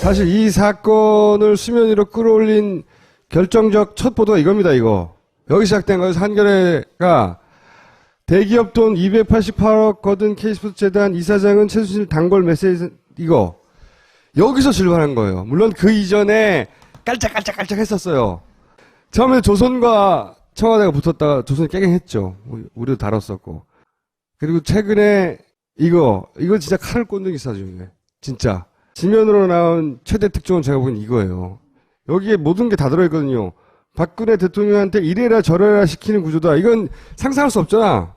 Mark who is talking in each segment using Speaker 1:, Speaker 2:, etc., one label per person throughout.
Speaker 1: 사실 이 사건을 수면 위로 끌어올린 결정적 첫 보도가 이겁니다, 이거. 여기 시작된 거에서 한겨레가 대기업 돈 288억 거둔 K스포츠 재단 이사장은 최순실 단골 메시지, 이거. 여기서 질문한 거예요. 물론 그 이전에 깔짝깔짝 했었어요. 처음에 조선과 청와대가 붙었다가 조선이 깨갱했죠. 우리도 다뤘었고. 그리고 최근에 이거 진짜 칼을 꽂는 기사죠, 이게. 진짜. 지면으로 나온 최대 특종은 제가 보기엔 이거예요. 여기에 모든 게 다 들어있거든요. 박근혜 대통령한테 이래라 저래라 시키는 구조다. 이건 상상할 수 없잖아.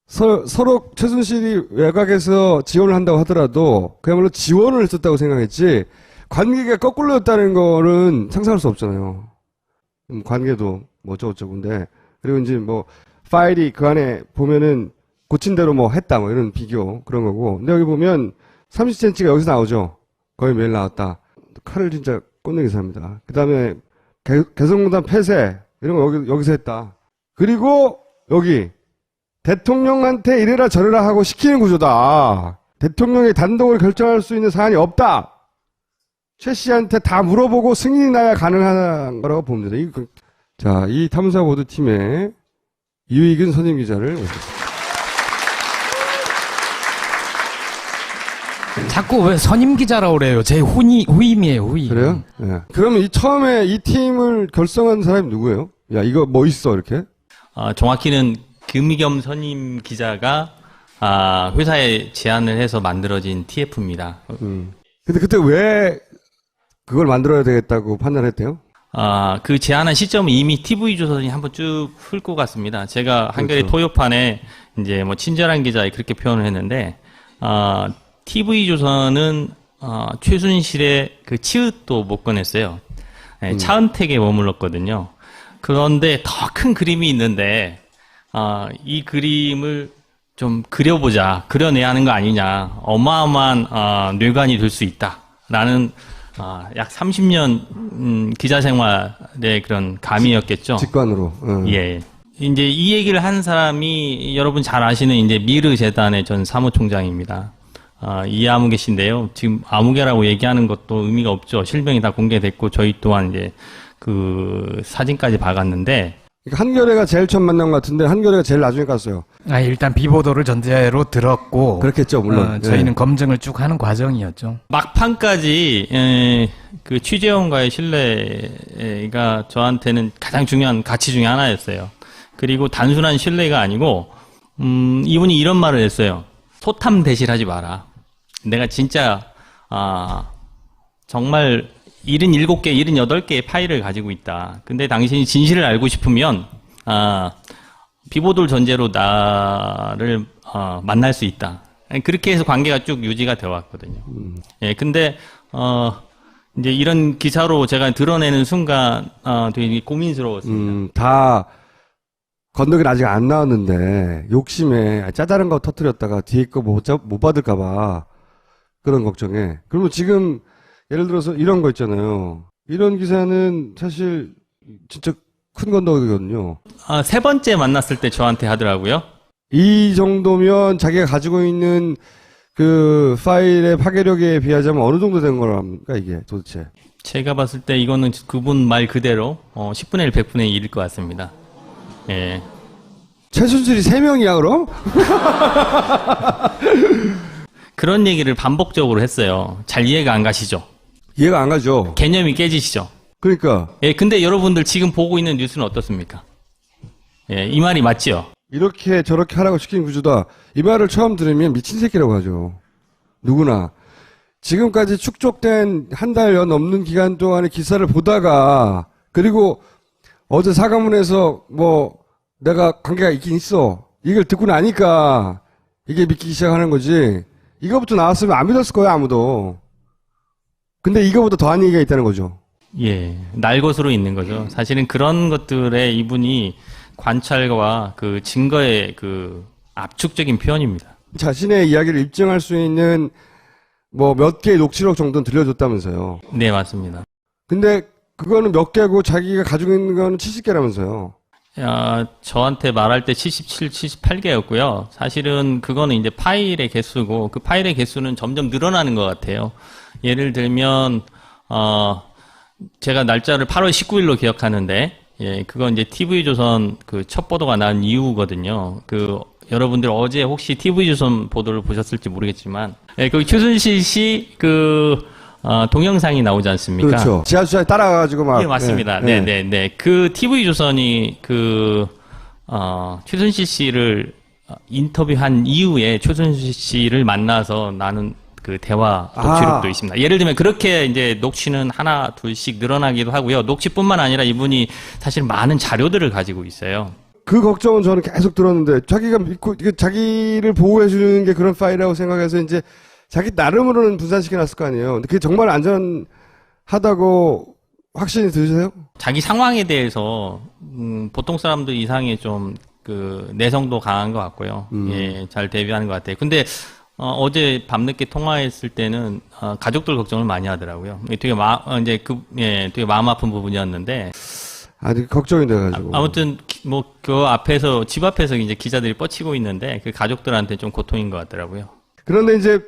Speaker 1: 서로 최순실이 외곽에서 지원을 한다고 하더라도 그야말로 지원을 했었다고 생각했지 관계가 거꾸로였다는 거는 상상할 수 없잖아요. 관계도 뭐 어쩌고저쩌고인데 그리고 이제 뭐 파일이 그 안에 보면은 고친 대로 뭐 했다 뭐 이런 비교 그런 거고. 근데 여기 보면 30cm가 여기서 나오죠. 거의 매일 나왔다. 칼을 진짜 꽂는 기사입니다. 그 다음에 개성공단 폐쇄 이런 거 여기서 했다. 그리고 여기 대통령한테 이래라 저래라 하고 시키는 구조다. 대통령이 단독으로 결정할 수 있는 사안이 없다. 최 씨한테 다 물어보고 승인이 나야 가능한 거라고 봅니다. 자, 이 탐사보도팀의 유익은 선임 기자를 모셨습니다.
Speaker 2: 자꾸 왜 선임 기자라고 그래요? 제 후임이에요, 후임.
Speaker 1: 그래요? 네. 그러면 처음에 이 팀을 결성한 사람이 누구예요? 야, 이거 뭐 있어, 이렇게?
Speaker 3: 정확히는 김의겸 선임 기자가 회사에 제안을 해서 만들어진 TF입니다.
Speaker 1: 근데 그때 왜 그걸 만들어야 되겠다고 판단했대요?
Speaker 3: 그 제안한 시점은 이미 TV조선이 한번 쭉 훑고 갔습니다. 제가 한겨레
Speaker 1: 그렇죠.
Speaker 3: 토요판에 이제 뭐 친절한 기자 그렇게 표현을 했는데, TV조선은 최순실의 그 치읓도 못 꺼냈어요. 네, 차은택에 머물렀거든요. 그런데 더 큰 그림이 있는데 이 그림을 좀 그려내야 하는 거 아니냐. 어마어마한 뇌관이 될 수 있다라는 약 30년 기자 생활의 그런 감이었겠죠.
Speaker 1: 직관으로.
Speaker 3: 예. 이제 이 얘기를 한 사람이 여러분 잘 아시는 이제 미르 재단의 전 사무총장입니다. 이아무개 씨인데요. 지금 아무개라고 얘기하는 것도 의미가 없죠. 실명이 다 공개됐고 저희 또한 이제 그 사진까지 박았는데.
Speaker 1: 그러니까 한겨레가 제일 처음 만난 것 같은데 한겨레가 제일 나중에 갔어요.
Speaker 2: 일단 비보도를 전제로 들었고.
Speaker 1: 그렇겠죠, 물론.
Speaker 2: 저희는 검증을 쭉 하는 과정이었죠.
Speaker 3: 막판까지 그 취재원과의 신뢰가 저한테는 가장 중요한 가치 중에 하나였어요. 그리고 단순한 신뢰가 아니고 이분이 이런 말을 했어요. 소탐 대실하지 마라. 내가 진짜 정말 77개, 78개의 파일을 가지고 있다. 근데 당신이 진실을 알고 싶으면 비보도를 전제로 나를 만날 수 있다. 그렇게 해서 관계가 쭉 유지가 되어 왔거든요. 예, 근데 이제 이런 기사로 제가 드러내는 순간 되게 고민스러웠습니다.
Speaker 1: 다 건더기는 아직 안 나왔는데 욕심에 짜다른 거 터뜨렸다가 뒤에 거 못 받을까봐 그런 걱정에. 그러면 지금 예를 들어서 이런 거 있잖아요. 이런 기사는 사실 진짜 큰 건더기거든요.
Speaker 3: 세 번째 만났을 때 저한테 하더라고요.
Speaker 1: 이 정도면 자기가 가지고 있는 그 파일의 파괴력에 비하자면 어느 정도 된 거랍니까 이게 도대체?
Speaker 3: 제가 봤을 때 이거는 그분 말 그대로 10분의 1, 100분의 1일 것 같습니다. 예.
Speaker 1: 최순실이 3명이야 그럼?
Speaker 3: 그런 얘기를 반복적으로 했어요. 잘 이해가 안 가시죠?
Speaker 1: 이해가 안 가죠.
Speaker 3: 개념이 깨지시죠?
Speaker 1: 그러니까.
Speaker 3: 예, 근데 여러분들 지금 보고 있는 뉴스는 어떻습니까? 예, 이 말이 맞지요?
Speaker 1: 이렇게 저렇게 하라고 시킨 구조다. 이 말을 처음 들으면 미친 새끼라고 하죠. 누구나. 지금까지 축적된 한 달여 넘는 기간 동안의 기사를 보다가 그리고 어제 사과문에서 뭐 내가 관계가 있긴 있어. 이걸 듣고 나니까 이게 믿기 시작하는 거지. 이거부터 나왔으면 안 믿었을 거야 아무도. 근데 이거보다 더한 얘기가 있다는 거죠.
Speaker 3: 예, 날것으로 있는 거죠. 사실은 그런 것들에 이분이 관찰과 그 증거의 그 압축적인 표현입니다.
Speaker 1: 자신의 이야기를 입증할 수 있는 뭐 몇 개의 녹취록 정도는 들려줬다면서요.
Speaker 3: 네, 맞습니다.
Speaker 1: 근데 그거는 몇 개고 자기가 가지고 있는 거는 70개라면서요.
Speaker 3: 저한테 말할 때 77, 78개였고요. 사실은 그거는 이제 파일의 개수고 그 파일의 개수는 점점 늘어나는 것 같아요. 예를 들면 제가 날짜를 8월 19일로 기억하는데, 예, 그건 이제 TV조선 그 첫 보도가 난 이후거든요. 여러분들 어제 혹시 TV조선 보도를 보셨을지 모르겠지만, 예, 거기 최순실 씨 동영상이 나오지 않습니까?
Speaker 1: 그렇죠. 지하주차에 따라가지고 막.
Speaker 3: 네, 맞습니다.
Speaker 1: 예, 예.
Speaker 3: 네네네. 그 TV조선이 최순실 씨를 인터뷰한 이후에 최순실 씨를 만나서 나눈 그 대화 녹취록도 있습니다. 예를 들면 그렇게 이제 녹취는 하나 둘씩 늘어나기도 하고요. 녹취뿐만 아니라 이분이 사실 많은 자료들을 가지고 있어요.
Speaker 1: 그 걱정은 저는 계속 들었는데, 자기가 믿고, 이게 자기를 보호해주는 게 그런 파일이라고 생각해서 이제 자기 나름으로는 분산시켜놨을 거 아니에요. 근데 그게 정말 안전하다고 확신이 드세요?
Speaker 3: 자기 상황에 대해서 보통 사람들 이상의 좀 내성도 강한 것 같고요. 예, 잘 대비하는 것 같아요. 근데 어제 밤늦게 통화했을 때는 가족들 걱정을 많이 하더라고요. 되게 되게 마음 아픈 부분이었는데.
Speaker 1: 아니, 걱정이 돼가지고.
Speaker 3: 아무튼 그 앞에서 집 앞에서 이제 기자들이 뻗치고 있는데 그 가족들한테 좀 고통인 것 같더라고요.
Speaker 1: 그런데 이제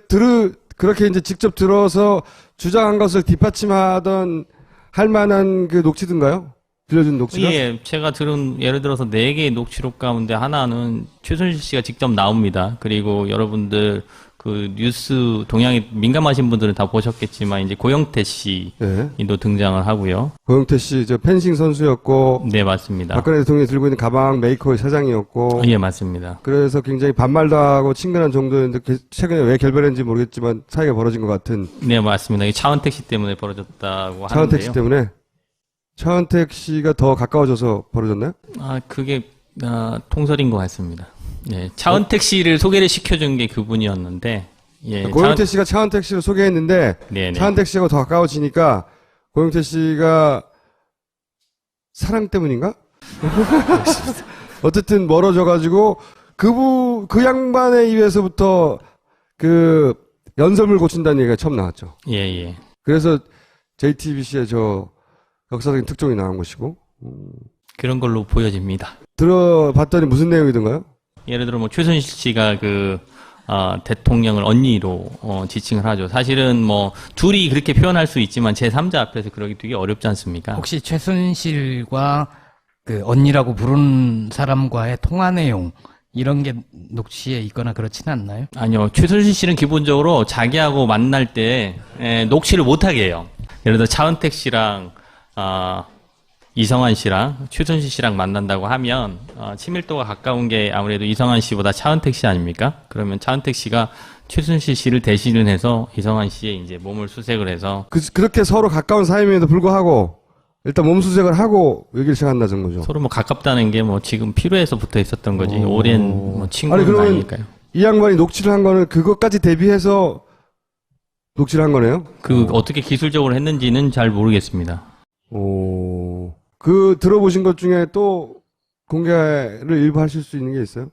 Speaker 1: 그렇게 이제 직접 들어서 주장한 것을 뒷받침하던 할 만한 그 녹취든가요? 빌려준 녹취가?
Speaker 3: 예, 제가 들은 예를 들어서 4개의 녹취록 가운데 하나는 최순실 씨가 직접 나옵니다. 그리고 여러분들 그 뉴스 동향에 민감하신 분들은 다 보셨겠지만 이제 고영태 씨도
Speaker 1: 예.
Speaker 3: 등장을 하고요.
Speaker 1: 고영태 씨, 저 펜싱 선수였고.
Speaker 3: 네, 맞습니다.
Speaker 1: 박근혜 대통령이 들고 있는 가방 메이커의 사장이었고.
Speaker 3: 예, 맞습니다.
Speaker 1: 그래서 굉장히 반말도 하고 친근한 정도였는데 최근에 왜 결별했는지 모르겠지만 사이가 벌어진 것 같은.
Speaker 3: 네, 맞습니다. 이 차은택 씨 때문에 벌어졌다고
Speaker 1: 차은택 씨
Speaker 3: 하는데요.
Speaker 1: 때문에. 차은택 씨가 더 가까워져서 벌어졌나요?
Speaker 3: 그게 통설인 것 같습니다. 예, 차은택 씨를 소개를 시켜준 게 그분이었는데, 예,
Speaker 1: 고영태 씨가 차은택 씨를 소개했는데,
Speaker 3: 네네.
Speaker 1: 차은택 씨하고 더 가까워지니까, 고영태 씨가 사랑 때문인가? 어쨌든 멀어져가지고, 그 양반의 입에서부터 연설물 고친다는 얘기가 처음 나왔죠.
Speaker 3: 예, 예.
Speaker 1: 그래서 JTBC의 역사적인 특종이 나온 것이고,
Speaker 3: 그런 걸로 보여집니다.
Speaker 1: 들어봤더니 무슨 내용이던가요?
Speaker 3: 예를 들어 최순실 씨가 대통령을 언니로 지칭을 하죠. 사실은 둘이 그렇게 표현할 수 있지만 제3자 앞에서 그러기 되게 어렵지 않습니까?
Speaker 2: 혹시 최순실과 그 언니라고 부르는 사람과의 통화 내용 이런 게 녹취에 있거나 그렇지는 않나요?
Speaker 3: 아니요. 최순실 씨는 기본적으로 자기하고 만날 때 녹취를 못하게 해요. 예를 들어 차은택 씨랑 이성환 씨랑 최순실 씨랑 만난다고 하면 친밀도가 가까운 게 아무래도 이성환 씨보다 차은택 씨 아닙니까? 그러면 차은택 씨가 최순실 씨를 대신을 해서 이성환 씨의 이제 몸을 수색을 해서
Speaker 1: 그렇게 서로 가까운 사이임에도 불구하고 일단 몸 수색을 하고 얘기를 시작한다는 거죠.
Speaker 3: 서로 가깝다는 게 지금 필요해서 붙어 있었던 거지 오랜 친구는
Speaker 1: 아니, 그러면
Speaker 3: 아니니까요.
Speaker 1: 이 양반이 녹취를 한 거는 그것까지 대비해서 녹취를 한 거네요?
Speaker 3: 어떻게 기술적으로 했는지는 잘 모르겠습니다.
Speaker 1: 들어보신 것 중에 또 공개를 일부 하실 수 있는 게 있어요?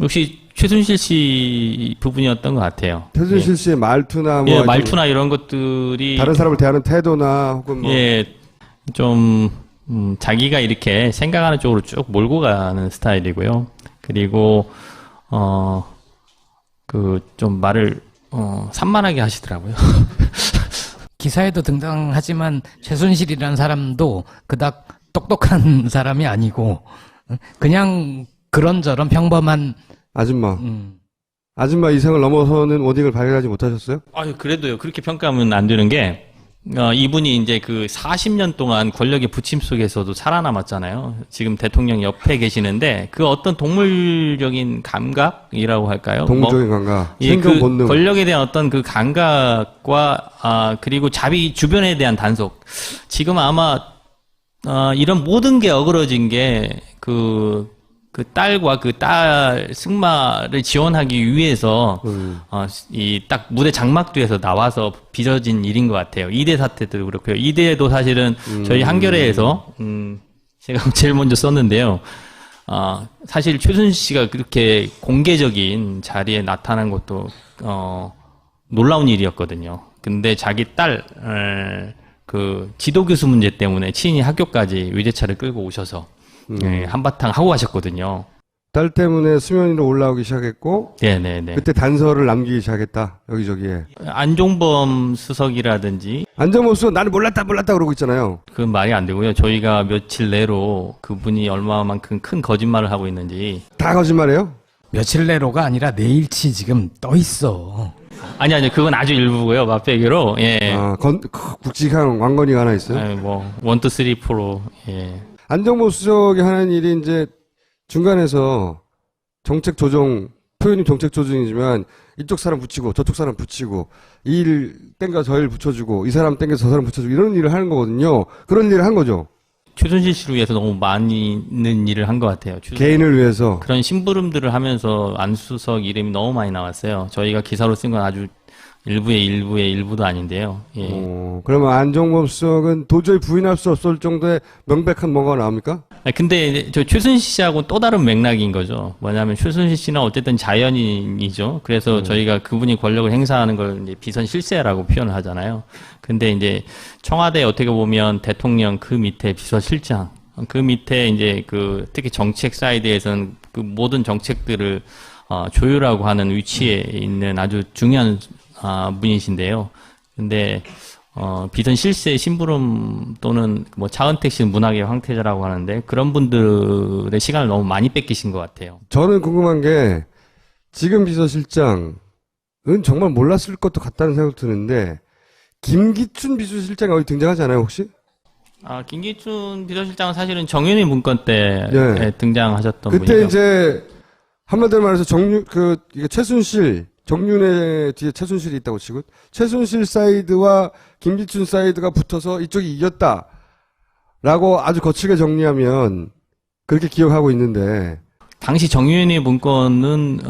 Speaker 3: 역시 최순실 씨 부분이었던 것 같아요.
Speaker 1: 최순실 씨의 말투나
Speaker 3: 예, 말투나 이런 것들이
Speaker 1: 다른 사람을 대하는 태도나 혹은
Speaker 3: 예, 좀 자기가 이렇게 생각하는 쪽으로 쭉 몰고 가는 스타일이고요. 그리고 좀 말을 산만하게 하시더라고요.
Speaker 2: 기사에도 등장하지만 최순실이라는 사람도 그닥 똑똑한 사람이 아니고 그냥 그런저런 평범한
Speaker 1: 아줌마 이상을 넘어서는 워딩을 발휘하지 못하셨어요?
Speaker 3: 그래도요. 그렇게 평가하면 안 되는 게 이분이 이제 40년 동안 권력의 부침 속에서도 살아남았잖아요. 지금 대통령 옆에 계시는데 어떤 동물적인 감각이라고 할까요?
Speaker 1: 동물적인 감각,
Speaker 3: 예,
Speaker 1: 생존 본능.
Speaker 3: 권력에 대한 어떤 감각과 그리고 자기 주변에 대한 단속. 지금 아마 이런 모든 게 어그러진 게 딸과 딸 승마를 지원하기 위해서 딱 무대 장막 뒤에서 나와서 빚어진 일인 것 같아요. 이대 사태도 그렇고요. 이대도 사실은 저희 한겨레에서 제가 제일 먼저 썼는데요. 사실 최순실 씨가 그렇게 공개적인 자리에 나타난 것도 놀라운 일이었거든요. 근데 자기 딸 지도교수 문제 때문에 친히 학교까지 외제차를 끌고 오셔서 예, 한바탕 하고 가셨거든요.
Speaker 1: 딸 때문에 수면 위로 올라오기 시작했고,
Speaker 3: 네네네.
Speaker 1: 그때 단서를 남기기 시작했다. 여기저기에.
Speaker 3: 안종범 수석이라든지
Speaker 1: 안정범 나는 몰랐다 그러고 있잖아요.
Speaker 3: 그건 말이 안 되고요. 저희가 며칠 내로 그분이 얼마만큼 큰 거짓말을 하고 있는지.
Speaker 1: 다 거짓말이에요?
Speaker 2: 며칠 내로가 아니라 내일치 지금 떠 있어.
Speaker 3: 아니, 그건 아주 일부고요. 맛배기로. 예.
Speaker 1: 아, 굵직한 왕건이가 하나 있어요?
Speaker 3: 아니, 뭐, 1, 2, 3, 4로, 예.
Speaker 1: 안정범 수석이 하는 일이 이제 중간에서 정책 조정, 표현이 정책 조정이지만 이쪽 사람 붙이고 저쪽 사람 붙이고 이 일 땡겨 저 일 붙여주고 이 사람 땡겨 저 사람 붙여주고 이런 일을 하는 거거든요. 그런 일을 한 거죠.
Speaker 3: 최순실 씨를 위해서 너무 많은 일을 한 것 같아요.
Speaker 1: 개인을 위해서.
Speaker 3: 그런 심부름들을 하면서 안수석 이름이 너무 많이 나왔어요. 저희가 기사로 쓴 건 아주 일부의 일부도 아닌데요. 예.
Speaker 1: 그러면 안정범 수석은 도저히 부인할 수 없을 정도의 명백한 뭔가가 나옵니까?
Speaker 3: 근데 이제 저 최순실 씨하고 또 다른 맥락인 거죠. 뭐냐면 최순실 씨는 어쨌든 자연인이죠. 그래서 저희가 그분이 권력을 행사하는 걸 이제 비선 실세라고 표현을 하잖아요. 근데 이제 청와대 어떻게 보면 대통령 그 밑에 비서실장, 그 밑에 이제 그 특히 정책 사이드에서는 그 모든 정책들을 조율하고 하는 위치에 있는 아주 중요한 분이신데요. 근데 비선 실세 심부름 또는 뭐 차은택 씨는 문학의 황태자라고 하는데 그런 분들의 시간을 너무 많이 뺏기신 것 같아요.
Speaker 1: 저는 궁금한 게 지금 비서실장은 정말 몰랐을 것도 같다는 생각이 드는데 김기춘 비서실장이 어디 등장하지 않아요 혹시?
Speaker 3: 김기춘 비서실장은 사실은 정윤회 문건 때
Speaker 1: 네.
Speaker 3: 등장하셨던
Speaker 1: 그때
Speaker 3: 분이죠.
Speaker 1: 이제 한마디로 말해서 이게 최순실 정윤회 뒤에 최순실이 있다고 치고 최순실 사이드와 김기춘 사이드가 붙어서 이쪽이 이겼다라고 아주 거칠게 정리하면 그렇게 기억하고 있는데
Speaker 3: 당시 정윤회 문건은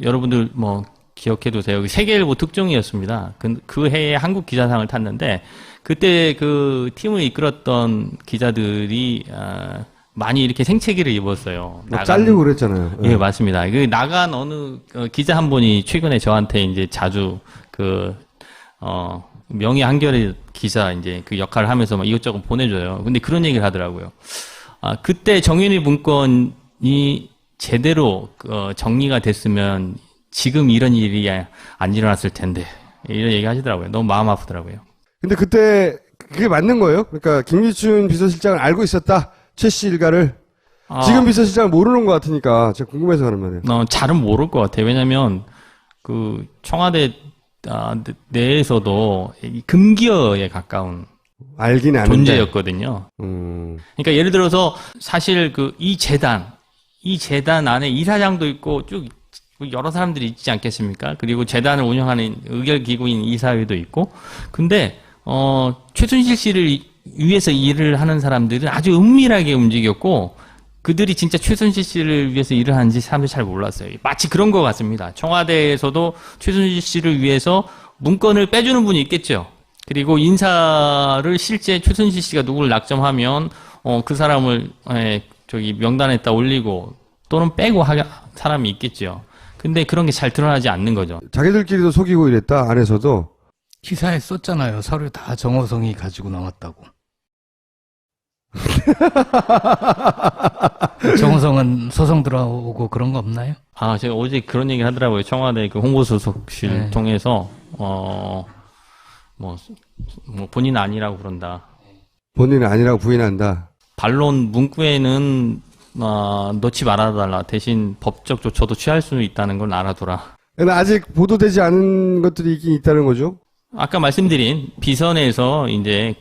Speaker 3: 여러분들 뭐 기억해두세요. 세계일보 특종이었습니다. 그 해에 한국 기자상을 탔는데 그때 그 팀을 이끌었던 기자들이 많이 이렇게 생채기를 입었어요.
Speaker 1: 잘리고 그랬잖아요.
Speaker 3: 예, 맞습니다. 그 나간 어느 기자 한 분이 최근에 저한테 이제 자주 명예 한겨레 기자 이제 그 역할을 하면서 막 이것저것 보내줘요. 근데 그런 얘기를 하더라고요. 그때 정윤회 문건이 제대로 정리가 됐으면 지금 이런 일이 안 일어났을 텐데 이런 얘기 하시더라고요. 너무 마음 아프더라고요.
Speaker 1: 근데 그때 그게 맞는 거예요? 그러니까 김기춘 비서실장을 알고 있었다. 최 씨 일가를 지금 비서실장을 모르는 것 같으니까 제가 궁금해서 하는 말이에요.
Speaker 3: 잘은 모를 것 같아요. 왜냐하면 그 청와대 내에서도 금기어에 가까운
Speaker 1: 알긴 아는데
Speaker 3: 존재였거든요. 그러니까 예를 들어서 사실 이 재단 안에 이사장도 있고 쭉 여러 사람들이 있지 않겠습니까? 그리고 재단을 운영하는 의결기구인 이사회도 있고, 근데 최순실 씨를 위해서 일을 하는 사람들은 아주 은밀하게 움직였고 그들이 진짜 최순실 씨를 위해서 일을 하는지 사람들이 잘 몰랐어요. 마치 그런 것 같습니다. 청와대에서도 최순실 씨를 위해서 문건을 빼주는 분이 있겠죠. 그리고 인사를 실제 최순실 씨가 누구를 낙점하면 그 사람을 명단에다 올리고 또는 빼고 할 사람이 있겠죠. 근데 그런 게 잘 드러나지 않는 거죠.
Speaker 1: 자기들끼리도 속이고 이랬다 안에서도.
Speaker 2: 기사에 썼잖아요. 서류 다 정호성이 가지고 나왔다고. 정호성은 소송 들어오고 그런 거 없나요?
Speaker 3: 제가 어제 그런 얘기를 하더라고요. 청와대 그 홍보수석실 통해서 본인은 아니라고 그런다.
Speaker 1: 본인은 아니라고 부인한다.
Speaker 3: 반론 문구에는 넣지 말아달라. 대신 법적 조처도 취할 수 있다는 걸 알아둬라.
Speaker 1: 아직 보도되지 않은 것들이 있긴 있다는 거죠?
Speaker 3: 아까 말씀드린 비선에서 이제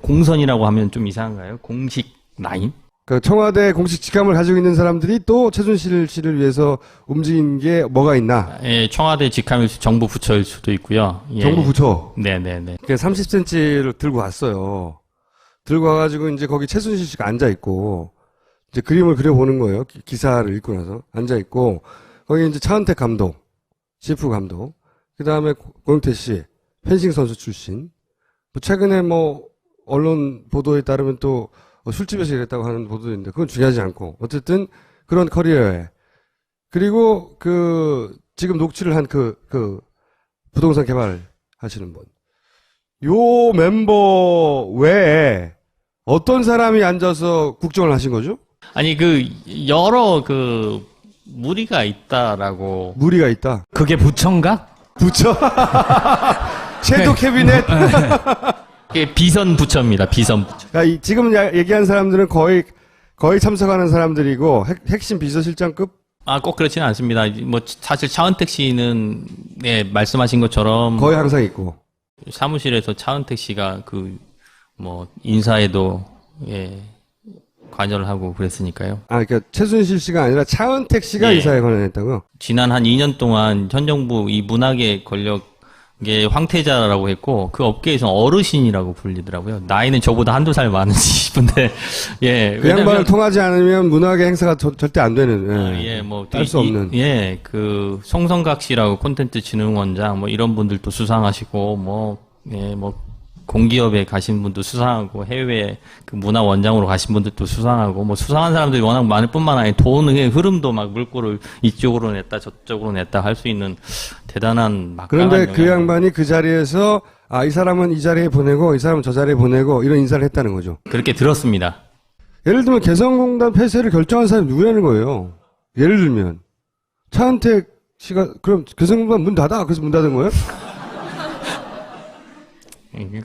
Speaker 3: 공선이라고 하면 좀 이상한가요? 공식 라인?
Speaker 1: 그 청와대 공식 직함을 가지고 있는 사람들이 또 최순실 씨를 위해서 움직인 게 뭐가 있나?
Speaker 3: 예, 청와대 직함일 수, 정부 부처일 수도 있고요. 예.
Speaker 1: 정부 부처.
Speaker 3: 네네네.
Speaker 1: 30cm를 들고 왔어요. 들고 와가지고 이제 거기 최순실 씨가 앉아 있고 이제 그림을 그려보는 거예요. 기사를 읽고 나서 앉아 있고 거기 이제 차은택 감독, CF 감독, 그 다음에 고영태 씨, 펜싱 선수 출신. 최근에 언론 보도에 따르면 또 술집에서 일했다고 하는 보도도 있는데 그건 중요하지 않고 어쨌든 그런 커리어에 그리고 지금 녹취를 한 부동산 개발 하시는 분. 요 멤버 외에 어떤 사람이 앉아서 국정을 하신 거죠?
Speaker 3: 아니 여러 무리가 있다라고.
Speaker 1: 무리가 있다.
Speaker 2: 그게 부처인가?
Speaker 1: 부처. 섀도우 캐비넷.
Speaker 3: 그게 비선 부처입니다. 비선 부처.
Speaker 1: 그러니까 지금 얘기한 사람들은 거의 참석하는 사람들이고 핵심 비서실장급.
Speaker 3: 꼭 그렇지는 않습니다. 뭐 사실 차은택 씨는 네, 말씀하신 것처럼
Speaker 1: 거의 항상 있고.
Speaker 3: 사무실에서 차은택 씨가 그 뭐 인사에도 관여를 하고 그랬으니까요.
Speaker 1: 그러니까 최순실 씨가 아니라 차은택 씨가
Speaker 3: 예.
Speaker 1: 인사에 관여했다고요?
Speaker 3: 지난 한 2년 동안 현 정부 이 문학의 권력의 황태자라고 했고 그 업계에서 어르신이라고 불리더라고요. 나이는 저보다 한두 살 많으시 분데 예.
Speaker 1: 그 양반을 통하지 않으면 문학의 행사가 절대 안 되는. 딸 수 없는.
Speaker 3: 그 송성각 씨라고 콘텐츠 진흥원장 뭐 이런 분들도 수상하시고 뭐 공기업에 가신 분도 수상하고 해외 그 문화 원장으로 가신 분들도 수상하고 뭐 수상한 사람들이 워낙 많을 뿐만 아니라 돈의 흐름도 막 물꼬를 이쪽으로 냈다 저쪽으로 냈다 할 수 있는 대단한 막강한
Speaker 1: 그런데 그
Speaker 3: 영향력.
Speaker 1: 양반이 그 자리에서 이 사람은 이 자리에 보내고 이 사람은 저 자리에 보내고 이런 인사를 했다는 거죠.
Speaker 3: 그렇게 들었습니다.
Speaker 1: 예를 들면 개성공단 폐쇄를 결정한 사람이 누구냐는 거예요. 예를 들면 차은택 씨가 그럼 개성공단 문 닫아 그래서 문 닫은 거예요?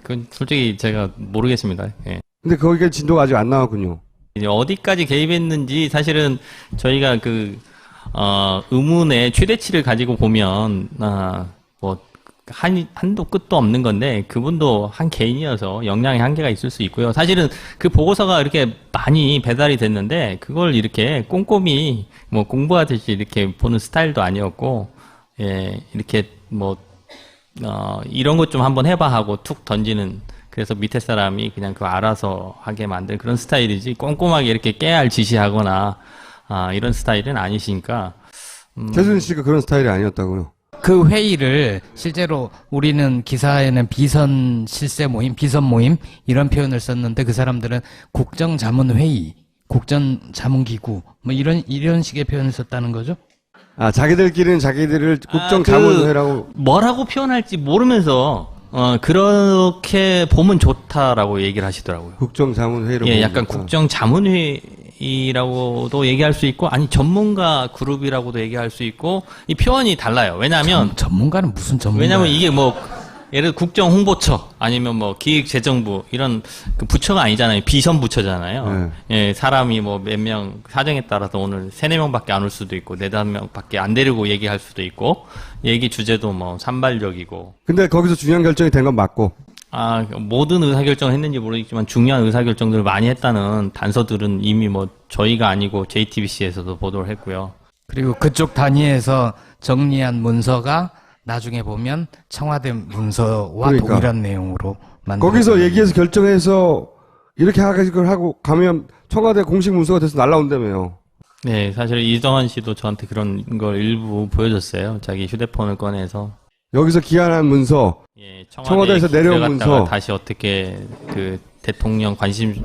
Speaker 3: 그건 솔직히 제가 모르겠습니다. 예.
Speaker 1: 근데 거기가 진도가 아직 안 나왔군요.
Speaker 3: 이제 어디까지 개입했는지 사실은 저희가 의문의 최대치를 가지고 보면 뭐 한도 끝도 없는 건데 그분도 한 개인이어서 역량의 한계가 있을 수 있고요. 사실은 그 보고서가 이렇게 많이 배달이 됐는데 그걸 이렇게 꼼꼼히 뭐 공부하듯이 이렇게 보는 스타일도 아니었고 이렇게 이런 것 좀 한번 해봐 하고 툭 던지는 그래서 밑에 사람이 그냥 그거 알아서 하게 만든 그런 스타일이지 꼼꼼하게 이렇게 깨알 지시하거나 이런 스타일은 아니시니까
Speaker 1: 최순실 씨가 그런 스타일이 아니었다고요.
Speaker 2: 그 회의를 실제로 우리는 기사에는 비선 실세 모임, 비선 모임 이런 표현을 썼는데 그 사람들은 국정자문회의, 국정자문기구 뭐 이런 식의 표현을 썼다는 거죠?
Speaker 1: 자기들끼리는 자기들을 국정자문회라고.
Speaker 3: 뭐라고 표현할지 모르면서 그렇게 보면 좋다라고 얘기를 하시더라고요.
Speaker 1: 국정자문회의로.
Speaker 3: 약간 국정자문회의라고도 얘기할 수 있고 아니 전문가 그룹이라고도 얘기할 수 있고 이 표현이 달라요. 왜냐하면
Speaker 2: 전문가는 무슨 전문가?
Speaker 3: 왜냐하면 이게 뭐 예를 들어 국정홍보처 아니면 뭐 기획재정부 이런 그 부처가 아니잖아요. 비선 부처잖아요. 사람이 뭐 몇 명 사정에 따라서 오늘 3-4명밖에 안 올 수도 있고 4-5명밖에 안 데리고 얘기할 수도 있고 얘기 주제도 뭐 산발적이고.
Speaker 1: 근데 거기서 중요한 결정이 된 건 맞고.
Speaker 3: 모든 의사결정을 했는지 모르겠지만 중요한 의사결정들을 많이 했다는 단서들은 이미 뭐 저희가 아니고 JTBC에서도 보도를 했고요.
Speaker 2: 그리고 그쪽 단위에서 정리한 문서가 나중에 보면 청와대 문서와
Speaker 1: 그러니까.
Speaker 2: 동일한 내용으로 만들어졌어요.
Speaker 1: 거기서 얘기해서 결정해서 이렇게 하고 가면 청와대 공식 문서가 돼서 날라온다며요.
Speaker 3: 네, 사실 이정환 씨도 저한테 그런 걸 일부 보여줬어요. 자기 휴대폰을 꺼내서.
Speaker 1: 여기서 기한한 문서. 청와대에서 내려온 문서.
Speaker 3: 다시 어떻게 그 대통령 관심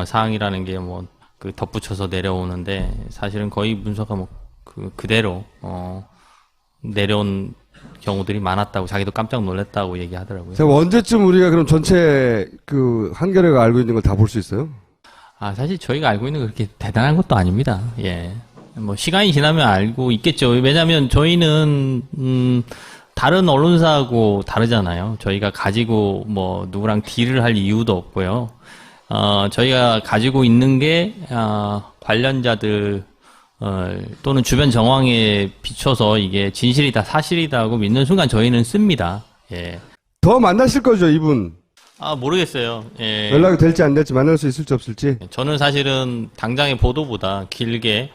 Speaker 3: 사항이라는 게 뭐 그 덧붙여서 내려오는데 사실은 거의 문서가 뭐 그대로 내려온 경우들이 많았다고 자기도 깜짝 놀랐다고 얘기하더라고요.
Speaker 1: 제가 언제쯤 우리가 그럼 전체 그 한겨레가 알고 있는 걸 다 볼 수 있어요?
Speaker 3: 사실 저희가 알고 있는 거 그렇게 대단한 것도 아닙니다. 뭐 시간이 지나면 알고 있겠죠. 왜냐하면 저희는 다른 언론사하고 다르잖아요. 저희가 가지고 뭐 누구랑 딜을 할 이유도 없고요. 저희가 가지고 있는 게 관련자들 또는 주변 정황에 비춰서 이게 진실이다 사실이다 하고 믿는 순간 저희는 씁니다.
Speaker 1: 더 만나실 거죠, 이분?
Speaker 3: 모르겠어요.
Speaker 1: 연락이 될지 안 될지 만날 수 있을지 없을지.
Speaker 3: 저는 사실은 당장의 보도보다 길게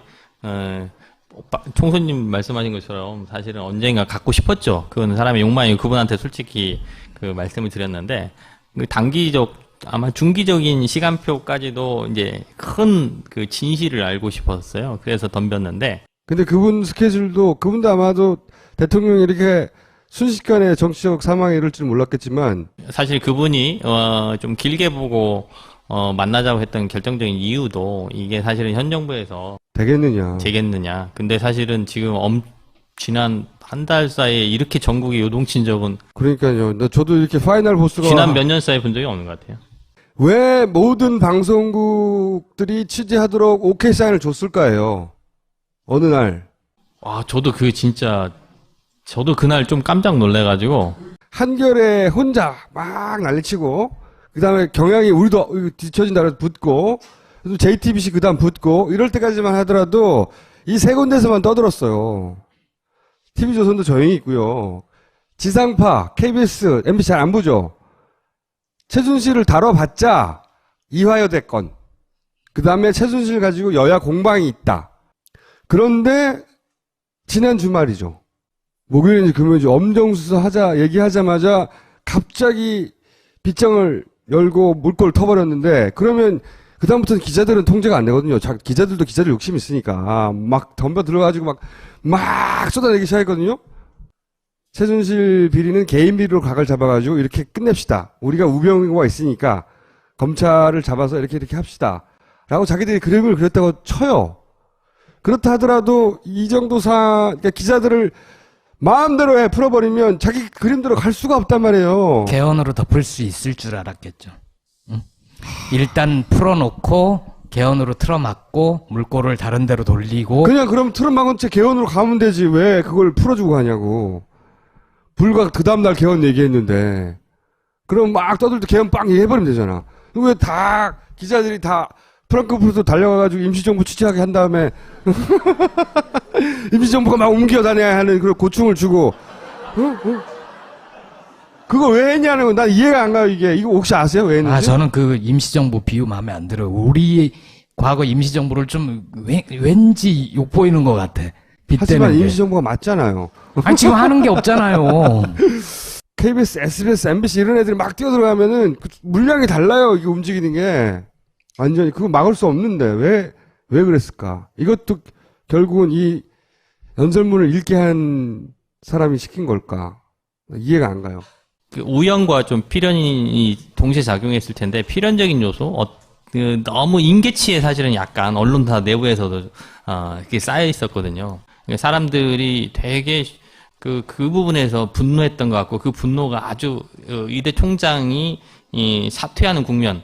Speaker 3: 총수님 말씀하신 것처럼 사실은 언젠가 갖고 싶었죠. 그건 사람의 욕망이고 그분한테 솔직히 그 말씀을 드렸는데 그 단기적 아마 중기적인 시간표까지도 이제 큰 그 진실을 알고 싶었어요. 그래서 덤볐는데.
Speaker 1: 근데 그분 스케줄도 그분도 아마도 대통령이 이렇게 순식간에 정치적 사망에 이를 줄 몰랐겠지만
Speaker 3: 사실 그분이 좀 길게 보고 만나자고 했던 결정적인 이유도 이게 사실은 현 정부에서 되겠느냐. 근데 사실은 지금 지난 한 달 사이에 이렇게 전국에 요동친 적은
Speaker 1: 그러니까요. 저도 이렇게 파이널 보스가
Speaker 3: 지난 몇 년 사이에 본 적이 없는 것 같아요.
Speaker 1: 왜 모든 방송국들이 취재하도록 오케이 사인을 줬을까요? 어느 날
Speaker 3: 와, 저도 그날 좀 깜짝 놀래가지고,
Speaker 1: 한겨레 혼자 막 난리치고 그 다음에 경향이 우리도 뒤처진다 그래서 붙고 또 JTBC 그 다음 붙고 이럴 때까지만 하더라도 이 세 군데서만 떠들었어요. TV조선도 조용히 있고요. 지상파, KBS, MBC 잘 안 보죠. 최순실을 다뤄봤자 이화여대 건. 그 다음에 최순실 가지고 여야 공방이 있다. 그런데 지난 주말이죠. 목요일인지 금요일인지 엄정수사 얘기하자마자 갑자기 빗장을 열고 물꼬를 터버렸는데 그러면 그다음부터는 기자들은 통제가 안 되거든요. 기자들도 기자들 욕심이 있으니까 막 덤벼 들어가지고 막 쏟아내기 시작했거든요. 최순실 비리는 개인 비리로 각을 잡아가지고 이렇게 끝냅시다. 우리가 우병우가 있으니까 검찰을 잡아서 이렇게 합시다. 라고 자기들이 그림을 그렸다고 쳐요. 그렇다 하더라도 이 정도 그러니까 기자들을 마음대로 풀어버리면 자기 그림대로 갈 수가 없단 말이에요.
Speaker 2: 개헌으로 덮을 수 있을 줄 알았겠죠. 응? 일단 풀어놓고 개헌으로 틀어막고 물꼬를 다른 데로 돌리고
Speaker 1: 그냥 그럼 틀어막은 채 개헌으로 가면 되지 왜 그걸 풀어주고 가냐고. 불과 그 다음날 개헌 얘기했는데 그럼 막 떠들 때 개헌 빵 얘기해버리면 되잖아. 왜 다 기자들이 다 프랑크푸르트 달려가가지고 임시정부 취재하게 한 다음에 임시정부가 막 옮겨 다녀야 하는 그런 고충을 주고 그거 왜 했냐는 건 난 이해가 안 가요. 이거 혹시 아세요? 왜 했는지?
Speaker 2: 저는 그 임시정부 비유 마음에 안 들어요. 우리 과거 임시정부를 좀 왠지 욕보이는 것 같아.
Speaker 1: 하지만 임시정부가 맞잖아요.
Speaker 2: 아니 지금 하는 게 없잖아요.
Speaker 1: KBS, SBS, MBC 이런 애들이 막 뛰어들어가면은 그 물량이 달라요. 이게 움직이는 게. 완전히 그거 막을 수 없는데 왜 그랬을까? 이것도 결국은 이 연설문을 읽게 한 사람이 시킨 걸까? 이해가 안 가요.
Speaker 3: 그 우연과 좀 필연이 동시에 작용했을 텐데, 필연적인 요소, 너무 임계치에 사실은 약간 언론사 내부에서도, 이렇게 쌓여 있었거든요. 그러니까 사람들이 되게 그 부분에서 분노했던 것 같고, 그 분노가 아주, 이대 총장이 사퇴하는 국면,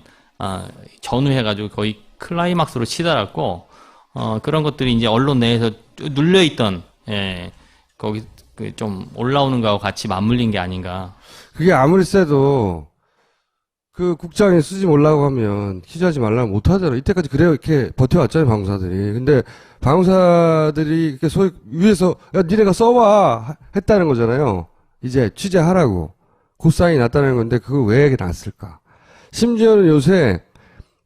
Speaker 3: 전후해가지고 거의 클라이막스로 치달았고, 그런 것들이 이제 언론 내에서 눌려있던, 거기, 좀 올라오는 거하고 같이 맞물린 게 아닌가.
Speaker 1: 그게 아무리 세도, 그 국장이 쓰지 말라고 하면, 취재하지 말라면 못하잖아. 이때까지 그래, 이렇게 버텨왔잖아요, 방송사들이. 근데, 방송사들이, 이렇게 소위, 위에서, 야, 니네가 써와! 했다는 거잖아요. 이제 취재하라고. 고사인이 났다는 건데, 그거 왜 났을까? 심지어는 요새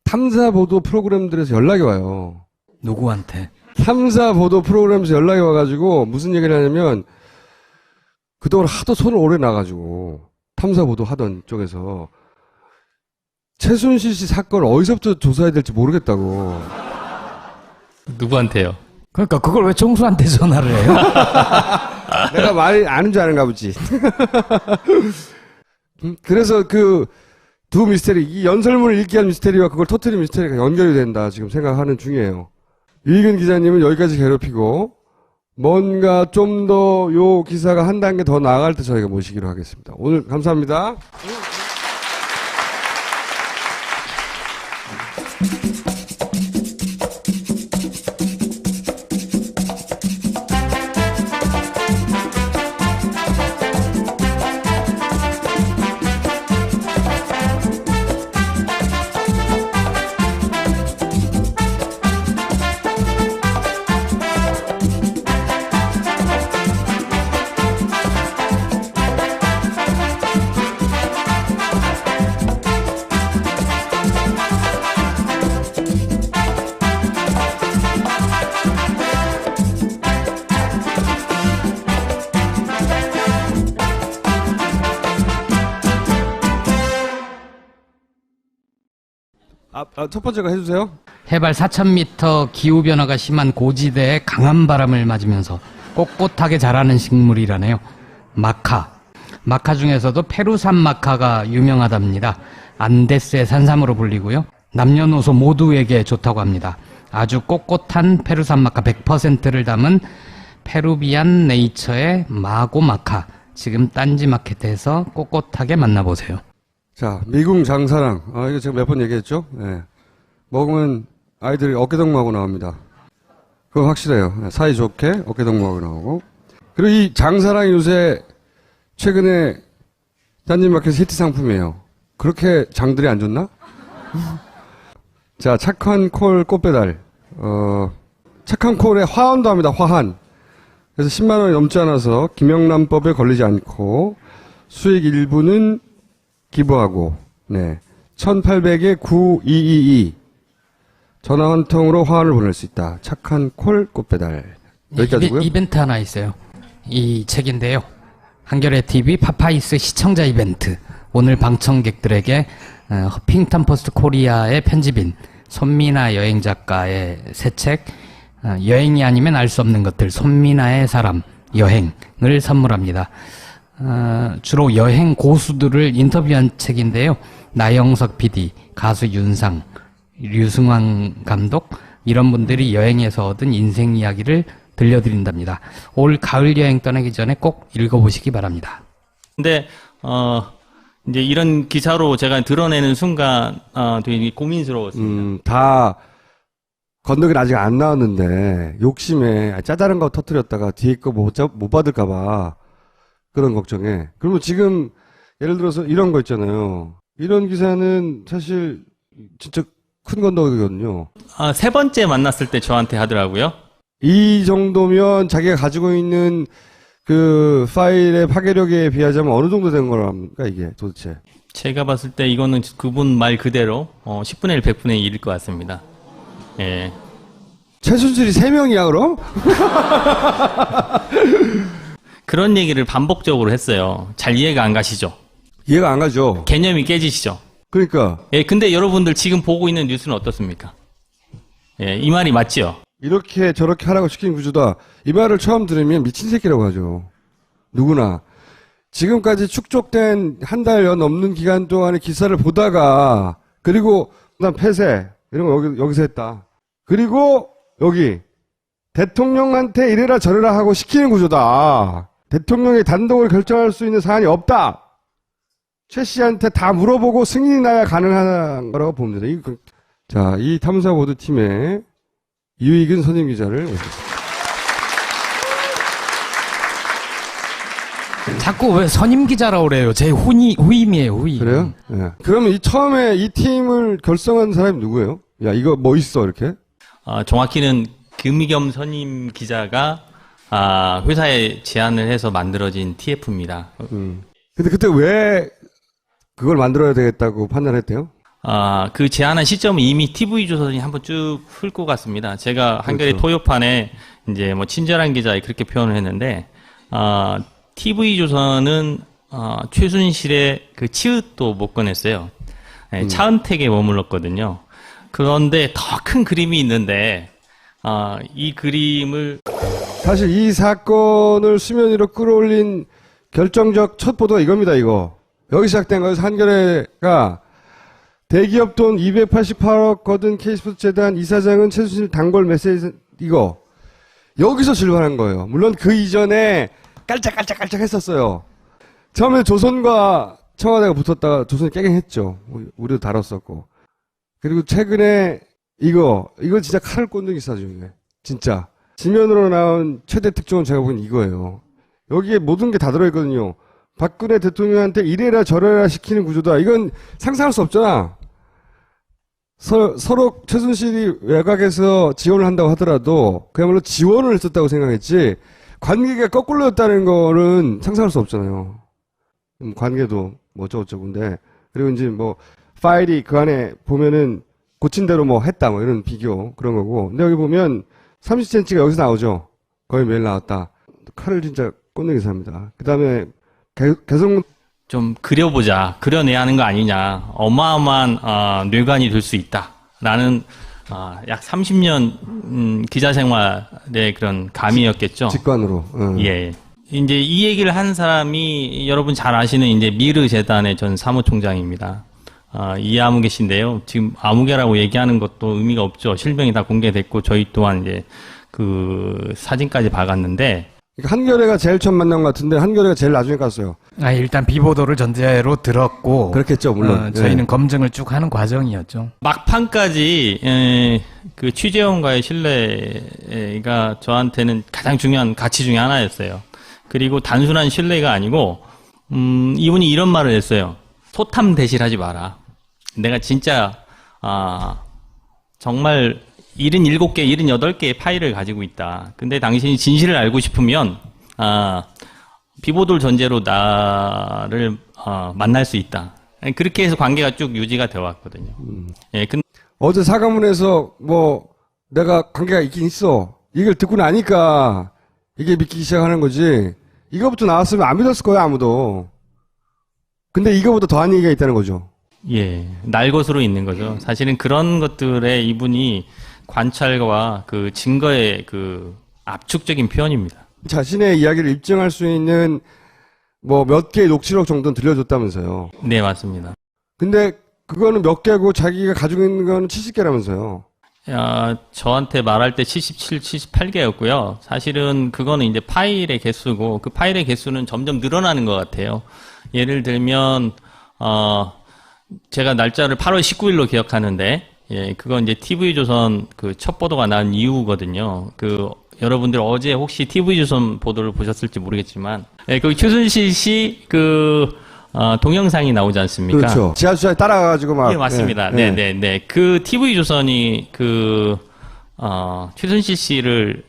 Speaker 1: 탐사보도 프로그램들에서 연락이 와요.
Speaker 2: 누구한테?
Speaker 1: 탐사보도 프로그램에서 연락이 와가지고 무슨 얘기를 하냐면 그동안 하도 손을 오래 놔가지고 탐사보도 하던 쪽에서 최순실 씨 사건을 어디서부터 조사해야 될지 모르겠다고.
Speaker 3: 누구한테요?
Speaker 2: 그러니까 그걸 왜 정수한테 전화를 해요?
Speaker 1: 내가 말이 아는 줄 아는가 보지. 그래서 그 두 미스테리, 이 연설문을 읽게 한 미스테리와 그걸 터뜨린 미스테리가 연결이 된다 지금 생각하는 중이에요. 유익은 기자님은 여기까지 괴롭히고 뭔가 좀 더 요 기사가 한 단계 더 나아갈 때 저희가 모시기로 하겠습니다. 오늘 감사합니다. 첫 번째가 해주세요.
Speaker 2: 해발 4,000m 기후변화가 심한 고지대에 강한 바람을 맞으면서 꼿꼿하게 자라는 식물이라네요. 마카. 마카 중에서도 페루산 마카가 유명하답니다. 안데스의 산삼으로 불리고요. 남녀노소 모두에게 좋다고 합니다. 아주 꼿꼿한 페루산 마카 100%를 담은 페루비안 네이처의 마고 마카. 지금 딴지 마켓에서 꼿꼿하게 만나보세요.
Speaker 1: 자, 미궁 장사랑. 이거 제가 몇 번 얘기했죠? 네. 먹으면 아이들이 어깨동무하고 나옵니다. 그거 확실해요. 사이좋게 어깨동무하고 나오고. 그리고 이 장사랑 요새 최근에 딴지마켓 히트 상품이에요. 그렇게 장들이 안 좋나? 자, 착한 콜 꽃배달. 착한 콜에 화환도 합니다. 화환. 그래서 10만 원이 넘지 않아서 김영란법에 걸리지 않고 수익 일부는 기부하고, 네. 1800에 9222. 전화 한 통으로 화환을 보낼 수 있다. 착한 콜 꽃배달. 여기까지고요.
Speaker 2: 이벤트 하나 있어요. 이 책인데요. 한겨레 TV 파파이스 시청자 이벤트. 오늘 방청객들에게 허핑턴 포스트 코리아의 편집인 손미나 여행 작가의 새 책, 여행이 아니면 알 수 없는 것들, 손미나의 사람, 여행을 선물합니다. 주로 여행 고수들을 인터뷰한 책인데요. 나영석 PD, 가수 윤상, 류승환 감독, 이런 분들이 여행에서 얻은 인생 이야기를 들려드린답니다. 올 가을 여행 떠나기 전에 꼭 읽어보시기 바랍니다.
Speaker 3: 근데 이제 이런 기사로 제가 드러내는 순간 되게 고민스러웠습니다.
Speaker 1: 다 건더기는 아직 안 나왔는데 욕심에 짜다른 거 터뜨렸다가 뒤에 거 못 받을까봐 그런 걱정에. 그러면 지금 예를 들어서 이런 거 있잖아요. 이런 기사는 사실 진짜 큰 건더기거든요.
Speaker 3: 세 번째 만났을 때 저한테 하더라고요.
Speaker 1: 이 정도면 자기가 가지고 있는 그 파일의 파괴력에 비하자면 어느 정도 된 거랍니까 이게 도대체?
Speaker 3: 제가 봤을 때 이거는 그분 말 그대로 10분의 1, 100분의 1일 것 같습니다. 예.
Speaker 1: 최순실이 3명이야 그럼?
Speaker 3: 그런 얘기를 반복적으로 했어요. 잘 이해가 안 가시죠?
Speaker 1: 이해가 안 가죠.
Speaker 3: 개념이 깨지시죠?
Speaker 1: 그러니까
Speaker 3: 예, 근데 여러분들 지금 보고 있는 뉴스는 어떻습니까? 예, 이 말이 맞지요?
Speaker 1: 이렇게 저렇게 하라고 시킨 구조다. 이 말을 처음 들으면 미친 새끼라고 하죠. 누구나. 지금까지 축적된 한 달여 넘는 기간 동안의 기사를 보다가, 그리고 그다음 폐쇄 이런 거 여기서 했다. 그리고 여기 대통령한테 이래라 저래라 하고 시키는 구조다. 대통령이 단독으로 결정할 수 있는 사안이 없다. 최 씨한테 다 물어보고 승인이 나야 가능한 거라고 봅니다. 자, 이 탐사보도팀의 유익은 선임 기자를 모셨습니다.
Speaker 2: 자꾸 왜 선임 기자라고 그래요? 제 후임이에요, 후임.
Speaker 1: 그래요? 예. 그러면 처음에 이 팀을 결성한 사람이 누구예요? 야, 이거 뭐 있어, 이렇게?
Speaker 3: 정확히는 김의겸 선임 기자가 회사에 제안을 해서 만들어진 TF입니다.
Speaker 1: 근데 그때 왜 그걸 만들어야 되겠다고 판단했대요?
Speaker 3: 그 제안한 시점은 이미 TV조선이 한번 쭉 훑고 갔습니다. 제가 한겨레
Speaker 1: 그렇죠.
Speaker 3: 토요판에 이제 뭐 친절한 기자 그렇게 표현을 했는데, TV조선은 최순실의 그 치읓도 못 꺼냈어요. 네, 차은택에 머물렀거든요. 그런데 더 큰 그림이 있는데, 이 그림을
Speaker 1: 사실 이 사건을 수면 위로 끌어올린 결정적 첫 보도가 이겁니다, 이거. 여기 시작된 거에서 한겨레가 대기업 돈 288억 거둔 K스포츠 재단 이사장은 최순실 단골 메시지, 이거. 여기서 질문한 거예요. 물론 그 이전에 깔짝깔짝 했었어요. 처음에 조선과 청와대가 붙었다가 조선이 깨갱했죠. 우리도 다뤘었고. 그리고 최근에 이거 진짜 칼을 꽂는 기사죠, 이게. 진짜. 지면으로 나온 최대 특종은 제가 보기엔 이거예요. 여기에 모든 게 다 들어있거든요. 박근혜 대통령한테 이래라 저래라 시키는 구조다. 이건 상상할 수 없잖아. 서로 최순실이 외곽에서 지원을 한다고 하더라도 그야말로 지원을 했었다고 생각했지 관계가 거꾸로였다는 거는 상상할 수 없잖아요. 관계도 뭐 어쩌고저쩌고인데 그리고 이제 뭐 파일이 그 안에 보면은 고친 대로 뭐 했다 뭐 이런 비교 그런 거고. 근데 여기 보면 30cm가 여기서 나오죠. 거의 매일 나왔다. 칼을 진짜 꽂는 기사입니다. 그 다음에 계속
Speaker 3: 좀 그려보자, 그려내야 하는 거 아니냐, 어마어마한 뇌관이 될 수 있다라는 약 30년 기자 생활의 그런 감이었겠죠.
Speaker 1: 직관으로.
Speaker 3: 예. 이제 이 얘기를 한 사람이 여러분 잘 아시는 이제 미르 재단의 전 사무총장입니다. 이아무개 씨인데요. 지금 아무개라고 얘기하는 것도 의미가 없죠. 실명이 다 공개됐고 저희 또한 이제 그 사진까지 박았는데.
Speaker 1: 한겨레가 제일 처음 만난 것 같은데 한겨레가 제일 나중에 갔어요.
Speaker 2: 일단 비보도를 전제로 들었고
Speaker 1: 그렇겠죠, 물론.
Speaker 2: 저희는 검증을 쭉 하는 과정이었죠.
Speaker 3: 막판까지 그 취재원과의 신뢰가 저한테는 가장 중요한 가치 중에 하나였어요. 그리고 단순한 신뢰가 아니고 이분이 이런 말을 했어요. 소탐대실하지 마라. 내가 진짜 정말 77개, 78개의 파일을 가지고 있다. 근데 당신이 진실을 알고 싶으면 비보돌 전제로 나를 만날 수 있다. 그렇게 해서 관계가 쭉 유지가 되어 왔거든요. 예,
Speaker 1: 어제 사과문에서 뭐 내가 관계가 있긴 있어. 이걸 듣고 나니까 이게 믿기 시작하는 거지. 이거부터 나왔으면 안 믿었을 거야 아무도. 근데 이거보다 더한 얘기가 있다는 거죠.
Speaker 3: 예, 날것으로 있는 거죠. 사실은 그런 것들에 이분이 관찰과 그 증거의 그 압축적인 표현입니다.
Speaker 1: 자신의 이야기를 입증할 수 있는 뭐 몇 개의 녹취록 정도는 들려줬다면서요.
Speaker 3: 네, 맞습니다.
Speaker 1: 근데 그거는 몇 개고 자기가 가지고 있는 거는 70개라면서요.
Speaker 3: 저한테 말할 때 77, 78개였고요. 사실은 그거는 이제 파일의 개수고 그 파일의 개수는 점점 늘어나는 것 같아요. 예를 들면 제가 날짜를 8월 19일로 기억하는데 예, 그건 이제 TV조선 그 첫 보도가 난 이후거든요. 그 여러분들 어제 혹시 TV조선 보도를 보셨을지 모르겠지만 예, 그 최순실 씨 동영상이 나오지 않습니까?
Speaker 1: 그렇죠. 지하주차에 따라가가지고 막.
Speaker 3: 네, 맞습니다.
Speaker 1: 예, 예.
Speaker 3: 네. 그 TV조선이 최순실 씨를